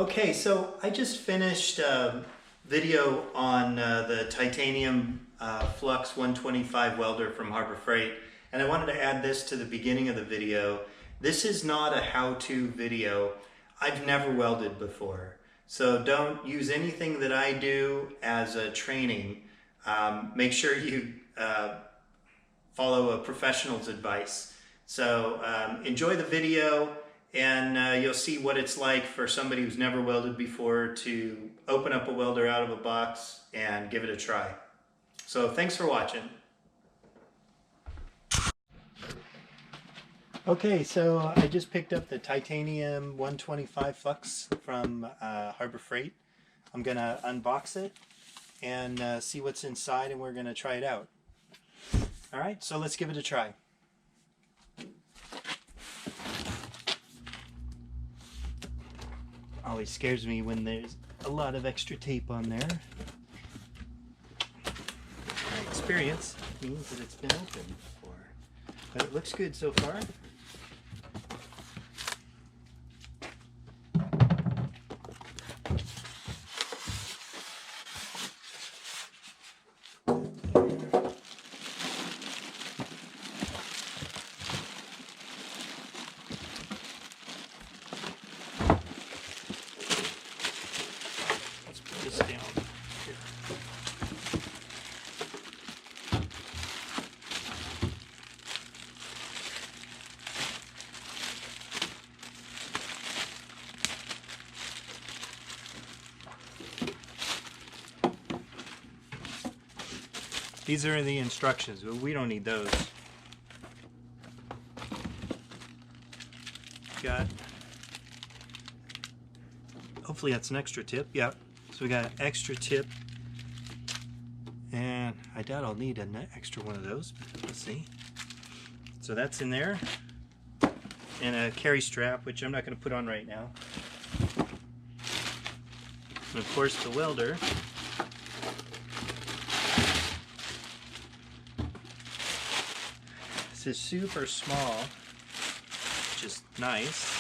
Okay, so I just finished a video on the titanium flux 125 welder from Harbor Freight, and I wanted to add this to the beginning of the video. This is not a how-to video. I've never welded before, so don't use anything that I do as a training. Make sure you follow a professional's advice. So enjoy the video, and you'll see what it's like for somebody who's never welded before to open up a welder out of a box and give it a try. So thanks for watching. Okay, so I just picked up the titanium 125 flux from Harbor Freight. I'm going to unbox it and see what's inside, and we're going to try it out. Alright, so let's give it a try. Always scares me when there's a lot of extra tape on there. My experience means that it's been opened before. But it looks good so far. This down here. These are the instructions, but we don't need those. Got, hopefully that's an extra tip. Yep. So we got an extra tip, and I doubt I'll need an extra one of those, but let's see. So that's in there, and a carry strap, which I'm not going to put on right now. And of course the welder. This is super small, which is nice.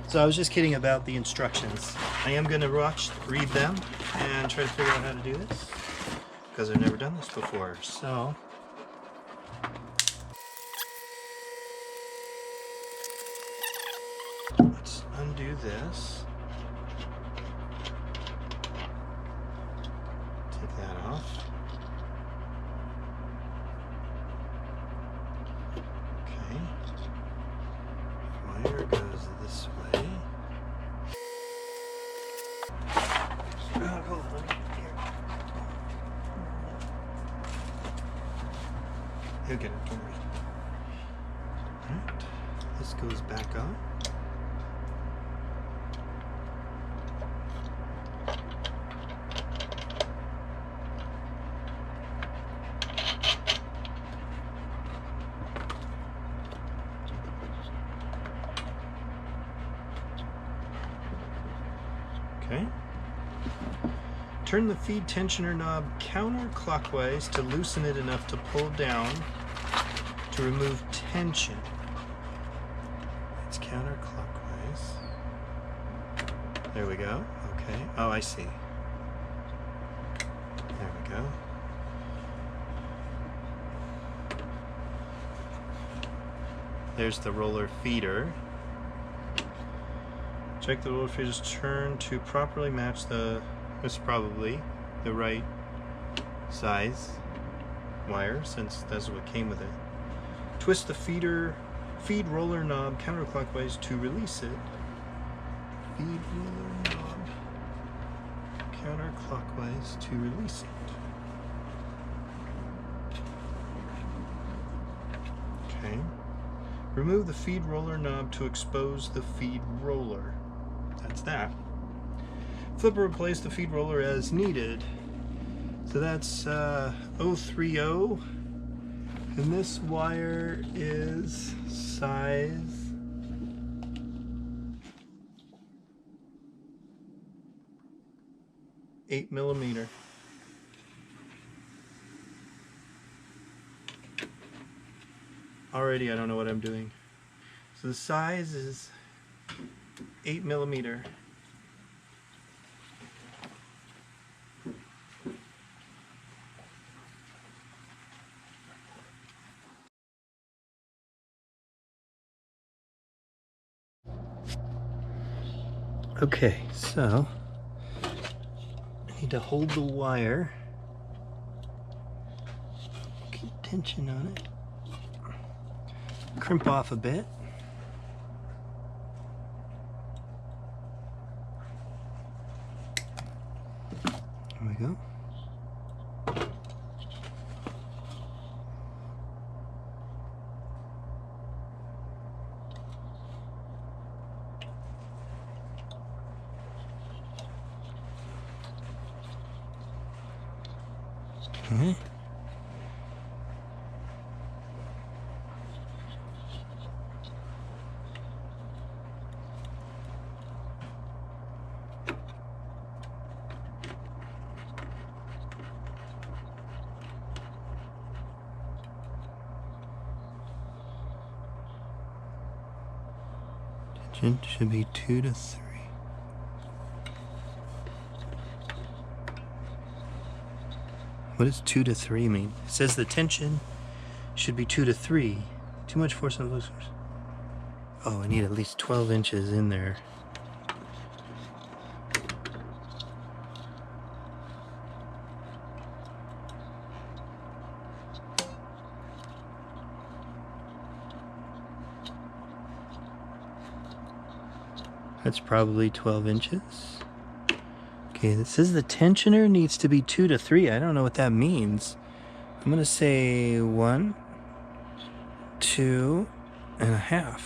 So I was just kidding about the instructions. I am going to read them and try to figure out how to do this, because I've never done this before. So let's undo this. Take that off. Okay. Wire goes this way. He'll get it, don't worry. Alright, this goes back on. Okay. Turn the feed tensioner knob counterclockwise to loosen it enough to pull down to remove tension. It's counterclockwise. There we go. Okay. Oh, I see. There we go. There's the roller feeder. Check the roller feeder's turn to properly match the, this is probably the right size wire, since that's what came with it. Twist the feed roller knob counterclockwise to release it. Feed roller knob counterclockwise to release it. Okay. Remove the feed roller knob to expose the feed roller. That's that. Flip or replace the feed roller as needed. So that's 030, and this wire is size 8mm. Already I don't know what I'm doing. So the size is 8mm. Okay, so I need to hold the wire, keep tension on it, crimp off a bit. There we go. Okay. Tension should be 2 to 3. What does 2 to 3 mean? It says the tension should be 2 to 3. Too much force on the loose force. Oh, I need at least 12 inches in there. That's probably 12 inches. Okay, this says the tensioner needs to be 2 to 3. I don't know what that means. I'm gonna say 1, 2.5.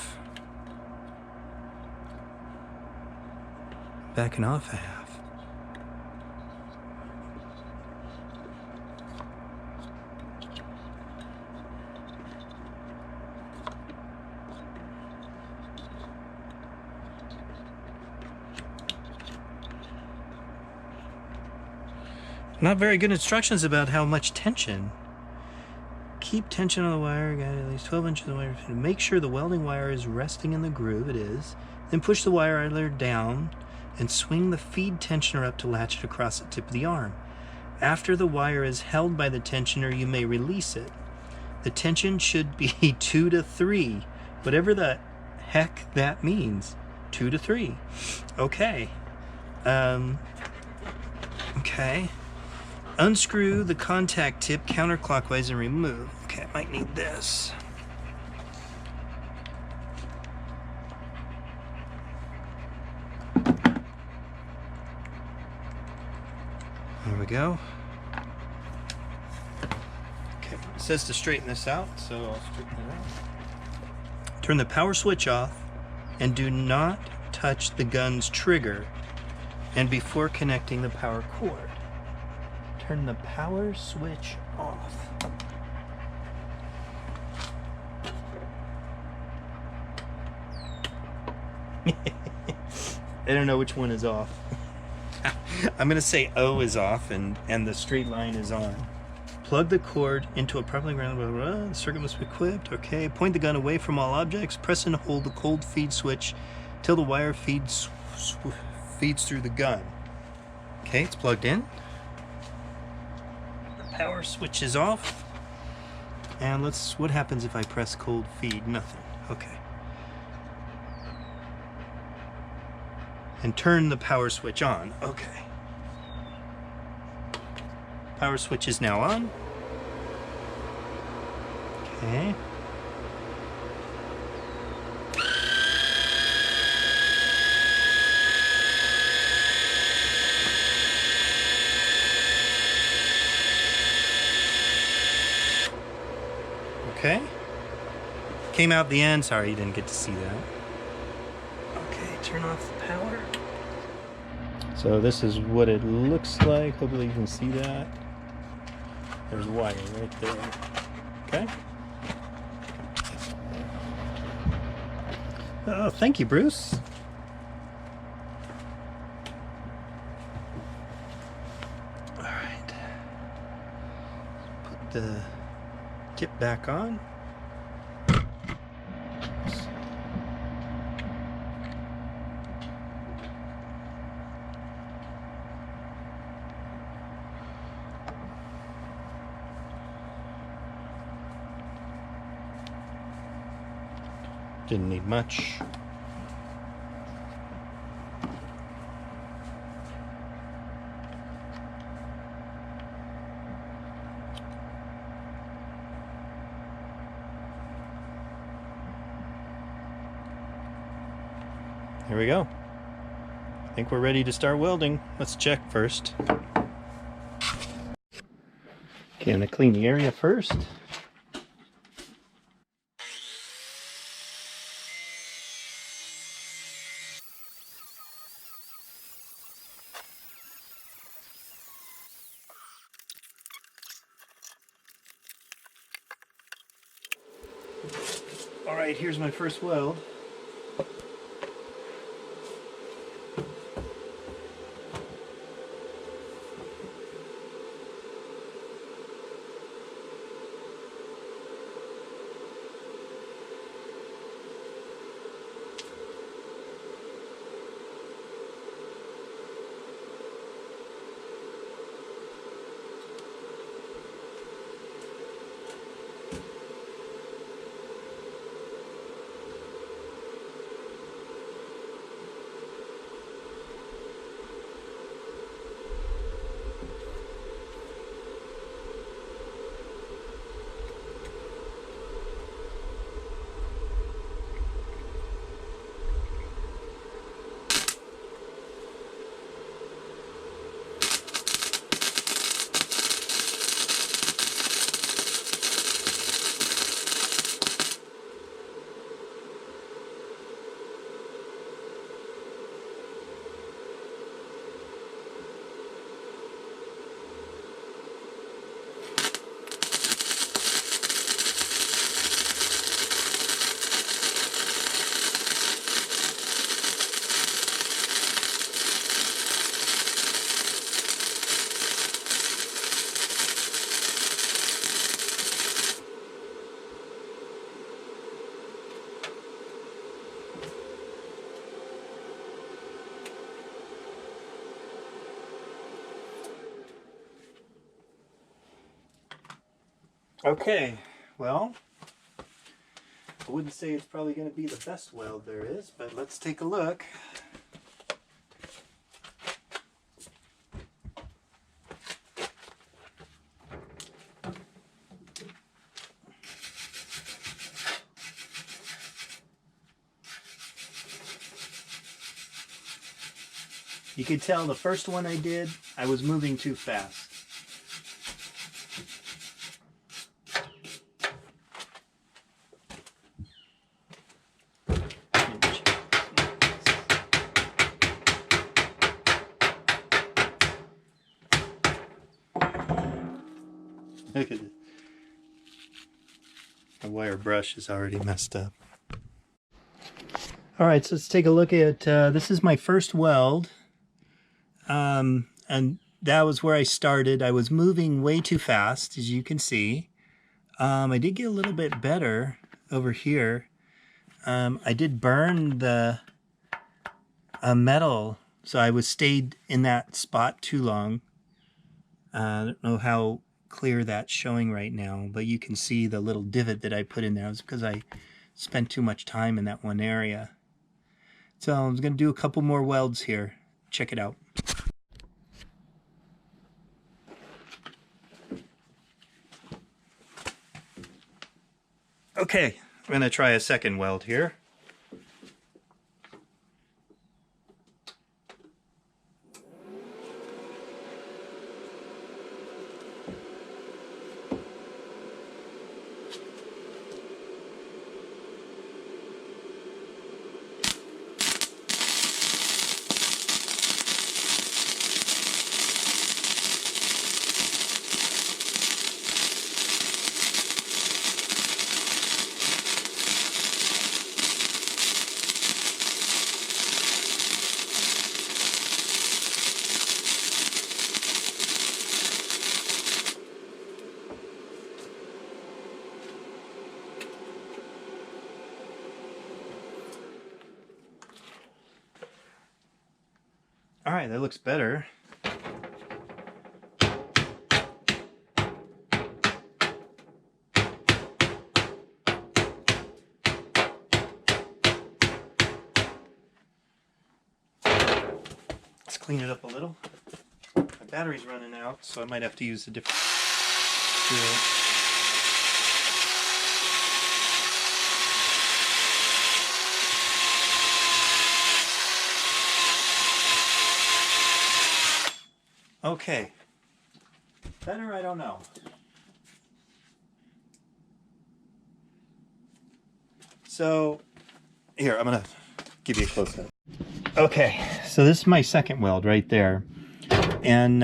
Backing off a half. Not very good instructions about how much tension. Keep tension on the wire, got at least 12 inches of wire. Make sure the welding wire is resting in the groove, it is. Then push the wire idler down and swing the feed tensioner up to latch it across the tip of the arm. After the wire is held by the tensioner, you may release it. The tension should be 2 to 3, whatever the heck that means. 2 to 3. Okay. Okay. Unscrew the contact tip counterclockwise and remove. Okay, I might need this. There we go. Okay, it says to straighten this out, so I'll straighten it out. Turn the power switch off and do not touch the gun's trigger and before connecting the power cord. Turn the power switch off. I don't know which one is off. I'm going to say O is off and the straight line is on. Plug the cord into a properly grounded, blah, blah, blah. The circuit must be equipped. Okay. Point the gun away from all objects. Press and hold the cold feed switch till the wire feeds through the gun. Okay, it's plugged in. Power switch is off, and what happens if I press cold feed? Nothing. Okay. And turn the power switch on. Okay. Power switch is now on. Okay. Okay. Came out the end. Sorry, you didn't get to see that. Okay, turn off the power. So this is what it looks like. Hopefully you can see that. There's wire right there. Okay. Oh, thank you, Bruce. All right. Put the tip back on. Didn't need much. Here we go. I think we're ready to start welding. Let's check first. Okay, I'm gonna clean the area first. All right, here's my first weld. Okay, well, I wouldn't say it's probably going to be the best weld there is, but let's take a look. You could tell the first one I did, I was moving too fast. Look at it. The wire brush is already messed up. All right, so let's take a look at, this is my first weld. And that was where I started. I was moving way too fast, as you can see. I did get a little bit better over here. I did burn the metal, so I was stayed in that spot too long. I don't know how clear that's showing right now, but you can see the little divot that I put in there. It was because I spent too much time in that one area. So I'm going to do a couple more welds here. Check it out. Okay, I'm going to try a second weld here. All right, that looks better. clean it up a little. My battery's running out, so I might have to use a different drill. Okay. Better? I don't know. So, here, I'm going to give you a close-up. Okay, so this is my second weld right there. And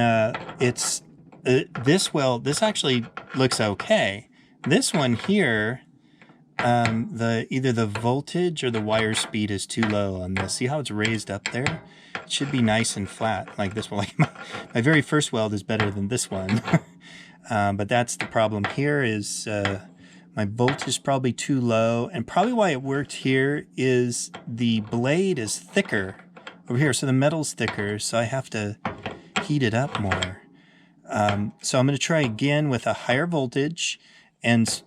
it's this weld, this actually looks okay. This one here, either the voltage or the wire speed is too low on this. See how it's raised up there? It should be nice and flat like this one. Like my very first weld is better than this one. But that's the problem here is my voltage is probably too low. And probably why it worked here is the blade is thicker over here. So the metal's thicker, so I have to heat it up more. So I'm going to try again with a higher voltage and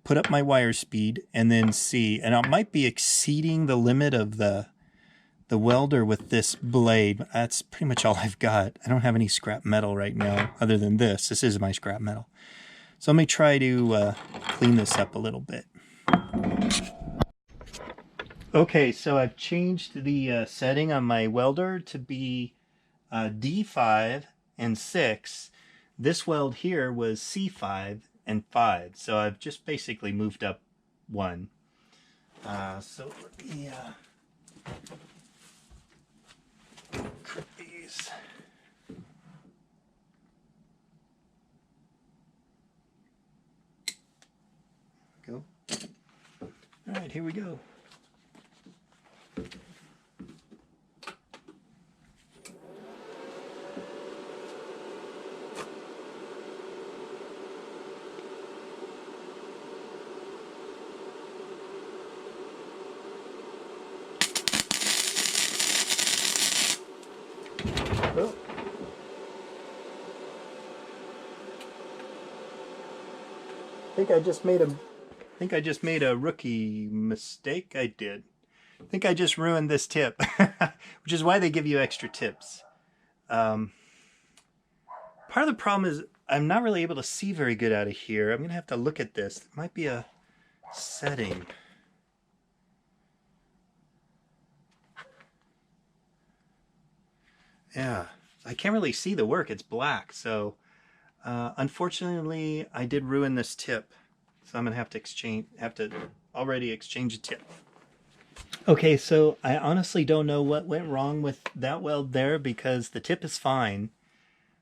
put up my wire speed and then see. And I might be exceeding the limit of the welder with this blade. That's pretty much all I've got. I don't have any scrap metal right now other than this. This is my scrap metal. So let me try to clean this up a little bit. Okay, so I've changed the setting on my welder to be D5 and 6. This weld here was C5 and 5. So I've just basically moved up one. So let me cut these. Go. All right, here we go. Oh. I think I just made a rookie mistake. I did. I think I just ruined this tip, which is why they give you extra tips. Part of the problem is I'm not really able to see very good out of here. I'm going to have to look at this. It might be a setting. Yeah, I can't really see the work. It's black. So unfortunately, I did ruin this tip. So I'm going to have to already exchange a tip. Okay, so I honestly don't know what went wrong with that weld there because the tip is fine.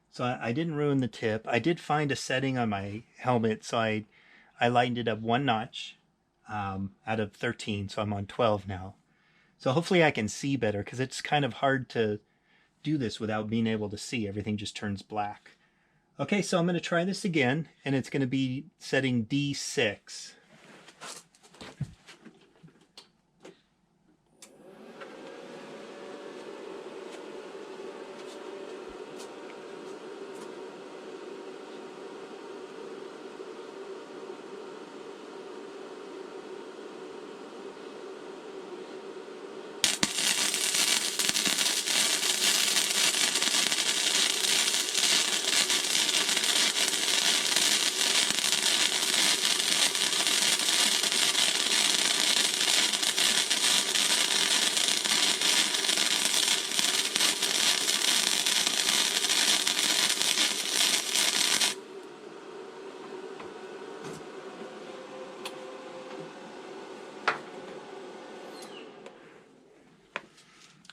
So I didn't ruin the tip. I did find a setting on my helmet, so I lightened it up 1 notch out of 13, so I'm on 12 now. So hopefully I can see better because it's kind of hard to do this without being able to see. Everything just turns black. Okay, so I'm going to try this again, and it's going to be setting D6.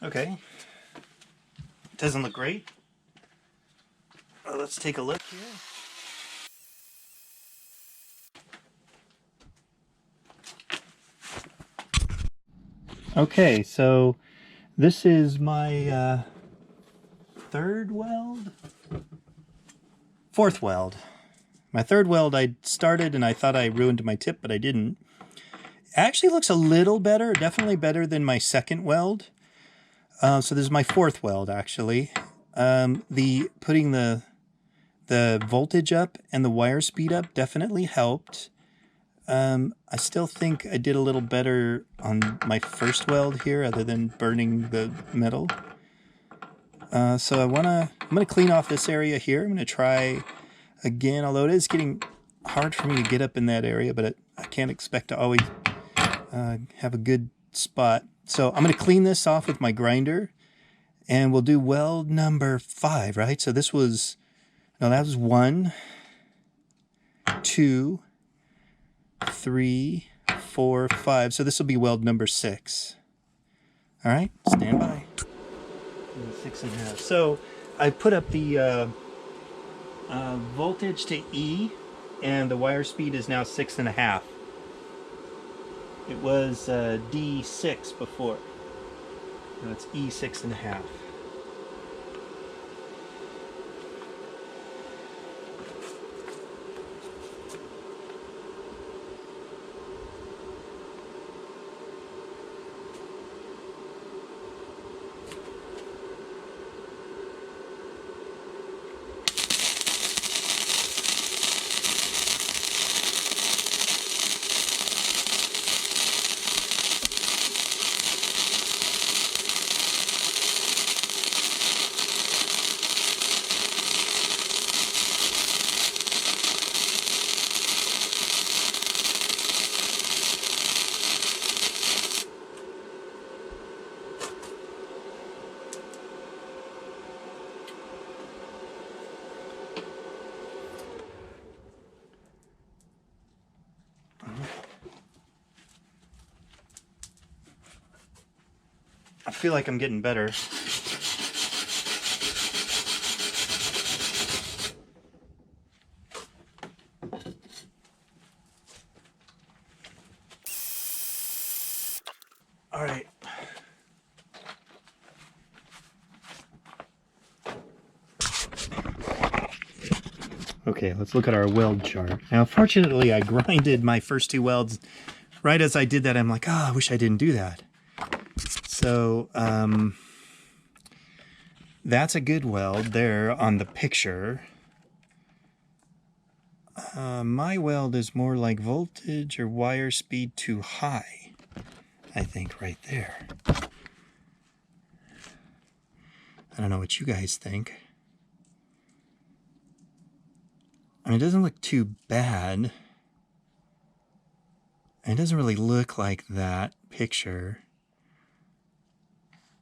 Okay, doesn't look great. Let's take a look here. Okay, so this is my fourth weld. My third weld I started and I thought I ruined my tip, but I didn't. It actually looks a little better, definitely better than my second weld. So this is my fourth weld, actually. Putting the voltage up and the wire speed up definitely helped. I still think I did a little better on my first weld here, other than burning the metal. So I'm gonna clean off this area here. I'm gonna try again, although it is getting hard for me to get up in that area, but I can't expect to always have a good spot. So I'm gonna clean this off with my grinder, and we'll do weld number 5, right? So this was, no, that was 1, 2, 3, 4, 5. So this will be weld number 6. All right, stand by. 6.5. So I put up the voltage to E, and the wire speed is now 6.5. It was D6 before. Now it's E 6.5. I feel like I'm getting better. All right. Okay, let's look at our weld chart. Now, fortunately, I grinded my first 2 welds. Right as I did that, I'm like, oh, I wish I didn't do that. So, that's a good weld there on the picture. My weld is more like voltage or wire speed too high, I think, right there. I don't know what you guys think. I mean, it doesn't look too bad. It doesn't really look like that picture.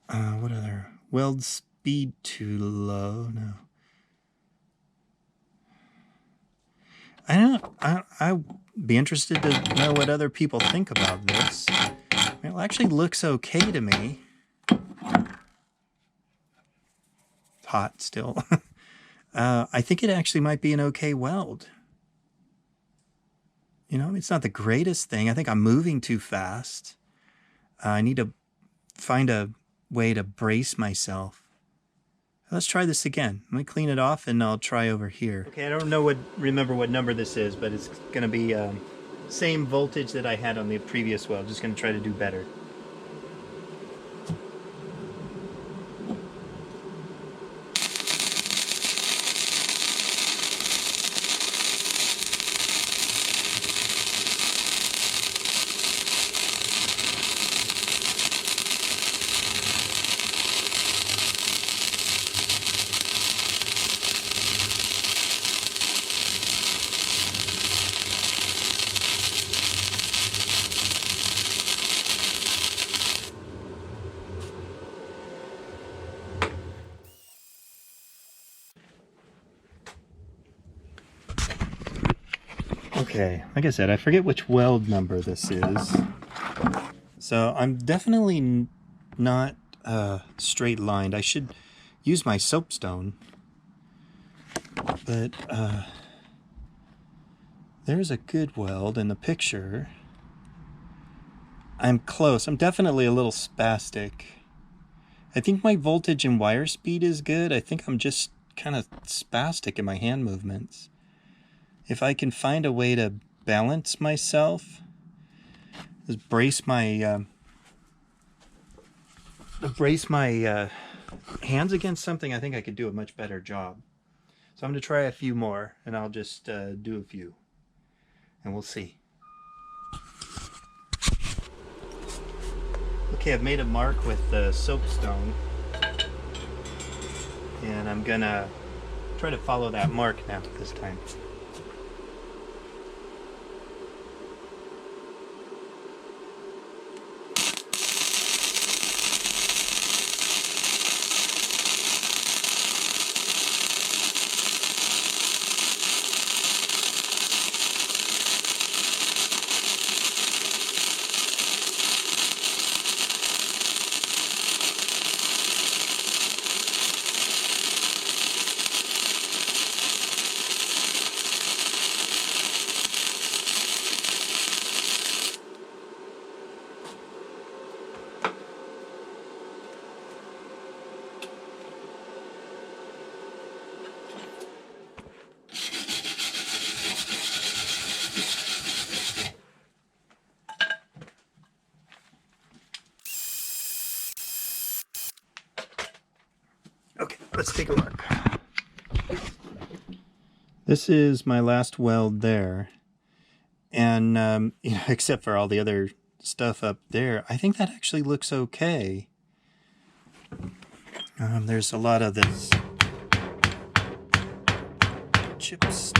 What other? Weld speed too low? No. I'd be interested to know what other people think about this. It actually looks okay to me. Hot still. I think it actually might be an okay weld. You know, it's not the greatest thing. I think I'm moving too fast. I need to find a way to brace myself. Let's try this again. Let me clean it off and I'll try over here. Okay, I don't remember what number this is, but it's going to be same voltage that I had on the previous weld. Just going to try to do better. Okay, like I said, I forget which weld number this is. So I'm definitely not straight lined. I should use my soapstone. But there's a good weld in the picture. I'm close. I'm definitely a little spastic. I think my voltage and wire speed is good. I think I'm just kind of spastic in my hand movements. If I can find a way to balance myself, just brace my hands against something, I think I could do a much better job. So I'm going to try a few more, and I'll just do a few, and we'll see. Okay, I've made a mark with the soapstone. And I'm gonna try to follow that mark now this time. Okay, let's take a look. This is my last weld there. And, you know, except for all the other stuff up there, I think that actually looks okay. There's a lot of this chip stuff.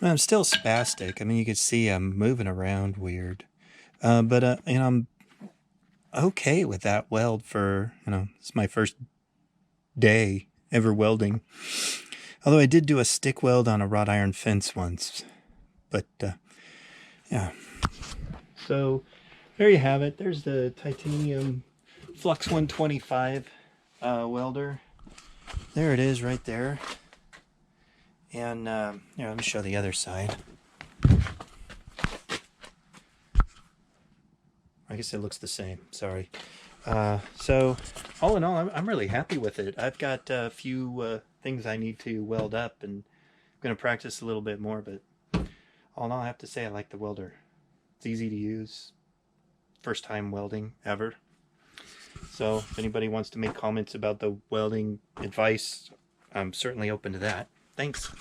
I'm still spastic. I mean, you can see I'm moving around weird. But you know, I'm okay with that weld for, you know, it's my first day ever welding. Although I did do a stick weld on a wrought iron fence once. But, yeah. So, there you have it. There's the titanium Flux 125 welder. There it is right there. And here, let me show the other side. I guess it looks the same. Sorry. So, all in all, I'm really happy with it. I've got a few things I need to weld up, and I'm going to practice a little bit more. But all in all, I have to say I like the welder. It's easy to use. First time welding ever. So, if anybody wants to make comments about the welding advice, I'm certainly open to that. Thanks.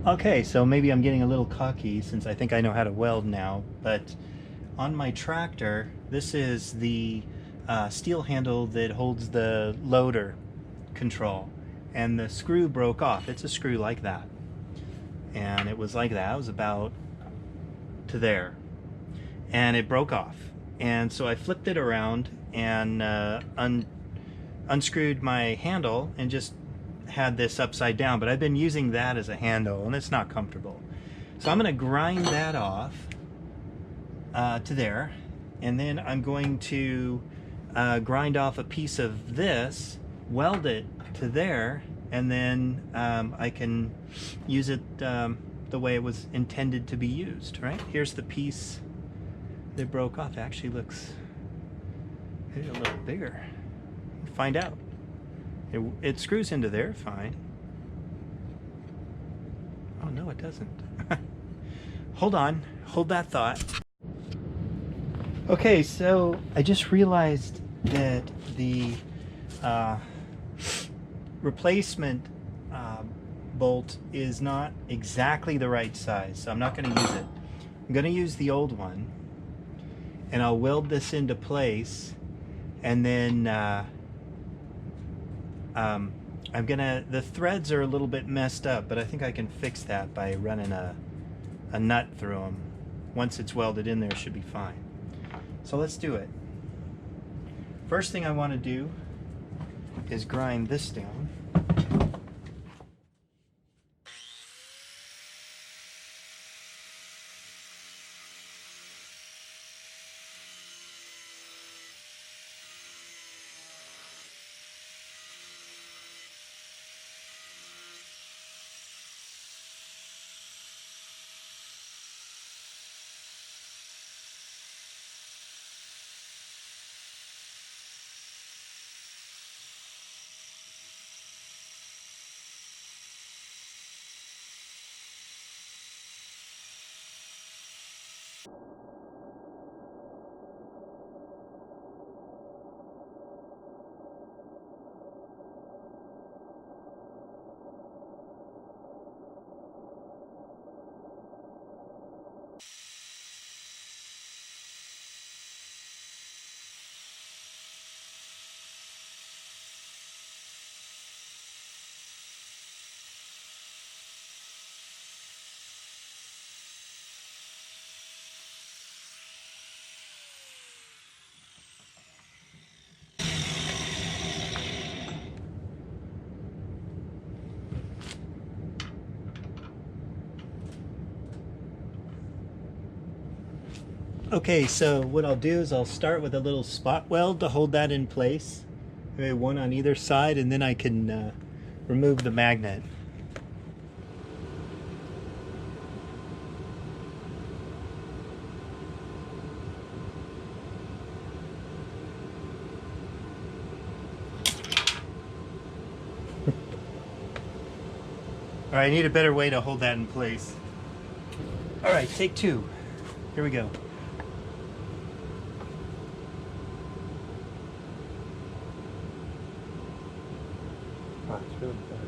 Okay, so maybe I'm getting a little cocky since I think I know how to weld now, but on my tractor, this is the steel handle that holds the loader control, and the screw broke off. It's a screw like that, and it was like that. It was about to there, and it broke off. And so I flipped it around and unscrewed my handle and just had this upside down, but I've been using that as a handle and it's not comfortable. So I'm going to grind that off to there, and then I'm going to grind off a piece of this, weld it to there, and then I can use it the way it was intended to be used, right? Here's the piece that broke off. It actually looks maybe a little bigger. Find out. It screws into there fine. Oh no, it doesn't. Hold on, hold that thought. Okay, so I just realized that the replacement bolt is not exactly the right size, so I'm not going to use it. I'm going to use the old one, and I'll weld this into place, and then the threads are a little bit messed up, but I think I can fix that by running a nut through them. Once it's welded in there, it should be fine. So let's do it. First thing I want to do is grind this down. Okay, so what I'll do is I'll start with a little spot weld to hold that in place. Okay, one on either side, and then I can remove the magnet. All right, I need a better way to hold that in place. All right, take two. Here we go. Oh, it's really dark.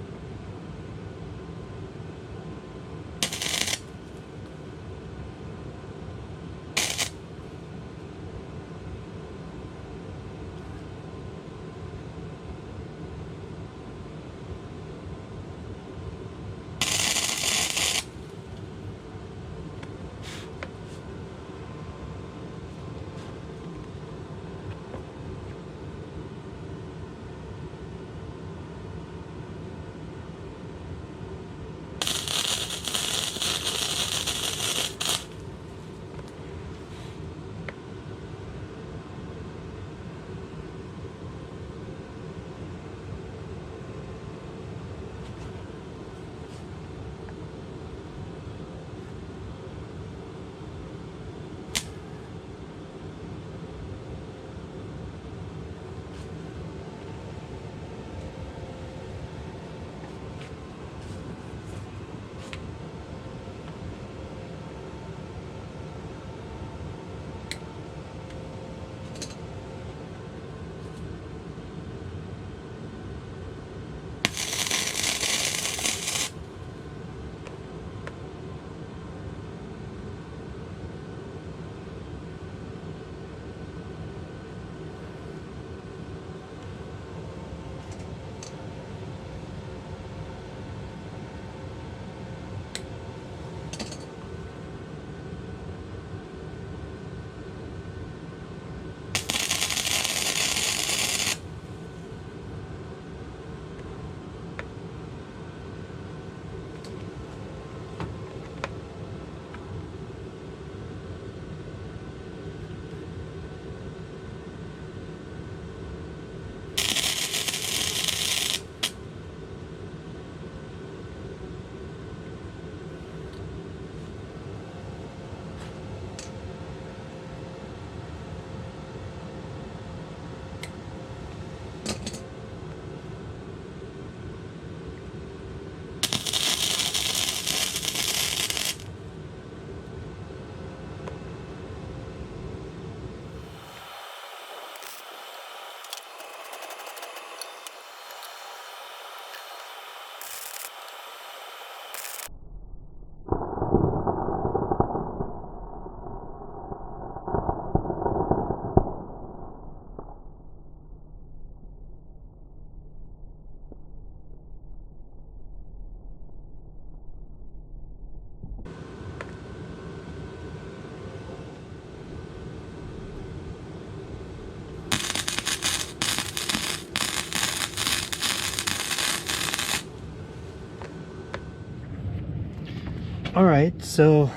All right, so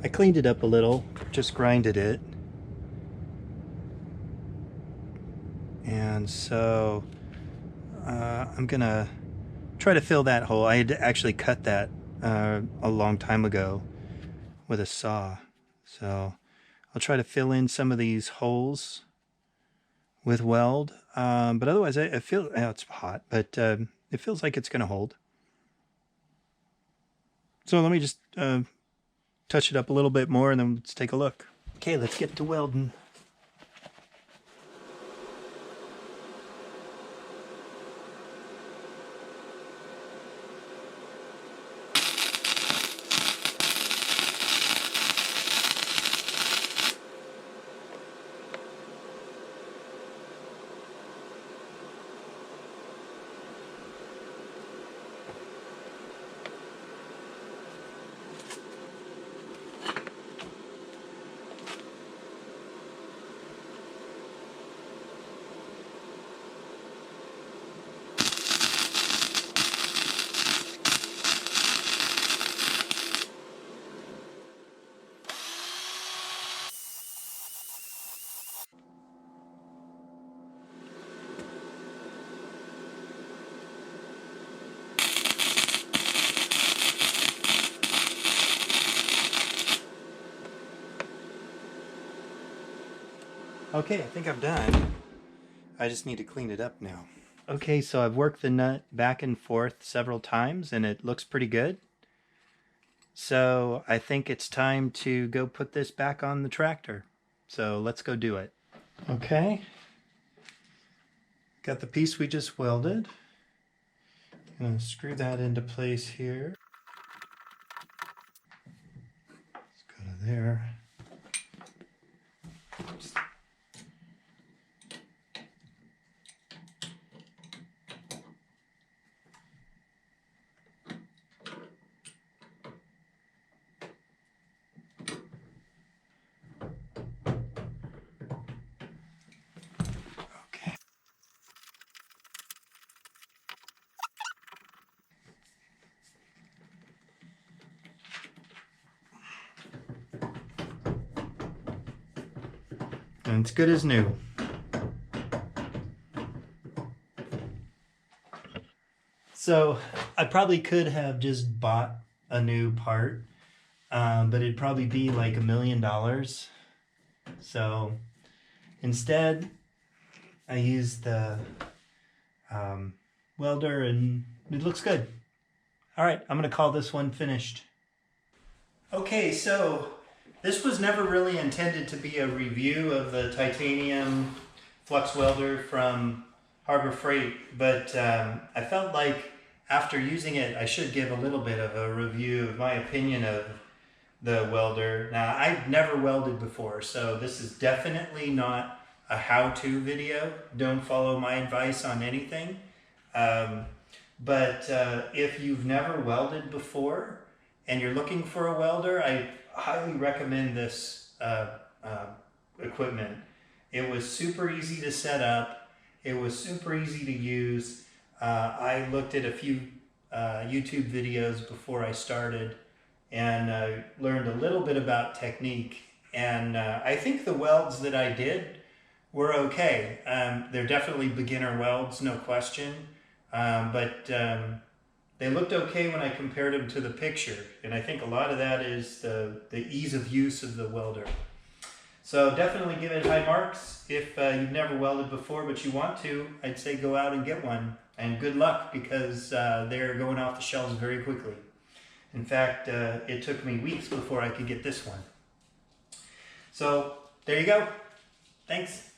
I cleaned it up a little, just grinded it. And so I'm gonna try to fill that hole. I had actually cut that a long time ago with a saw. So I'll try to fill in some of these holes with weld. But otherwise, I feel, oh, it's hot, but it feels like it's gonna hold. So let me just touch it up a little bit more and then let's take a look. Okay, let's get to welding. Okay, I think I'm done. I just need to clean it up now. Okay, so I've worked the nut back and forth several times and it looks pretty good. So I think it's time to go put this back on the tractor. So let's go do it. Okay. Got the piece we just welded. I'm going to screw that into place here. Let's go to there. Oops. And it's good as new. So I probably could have just bought a new part, but it'd probably be like $1 million. So instead, I used the welder and it looks good. All right, I'm gonna call this one finished. Okay, so this was never really intended to be a review of the titanium flux welder from Harbor Freight, but I felt like after using it, I should give a little bit of a review of my opinion of the welder. Now, I've never welded before, so this is definitely not a how-to video. Don't follow my advice on anything. But if you've never welded before and you're looking for a welder, I highly recommend this equipment. It was super easy to set up. It was super easy to use. I looked at a few YouTube videos before I started and learned a little bit about technique. And I think the welds that I did were okay. They're definitely beginner welds, no question. But they looked okay when I compared them to the picture. And I think a lot of that is the ease of use of the welder. So definitely give it high marks. If you've never welded before but you want to, I'd say go out and get one. And good luck, because they're going off the shelves very quickly. In fact, it took me weeks before I could get this one. So there you go. Thanks.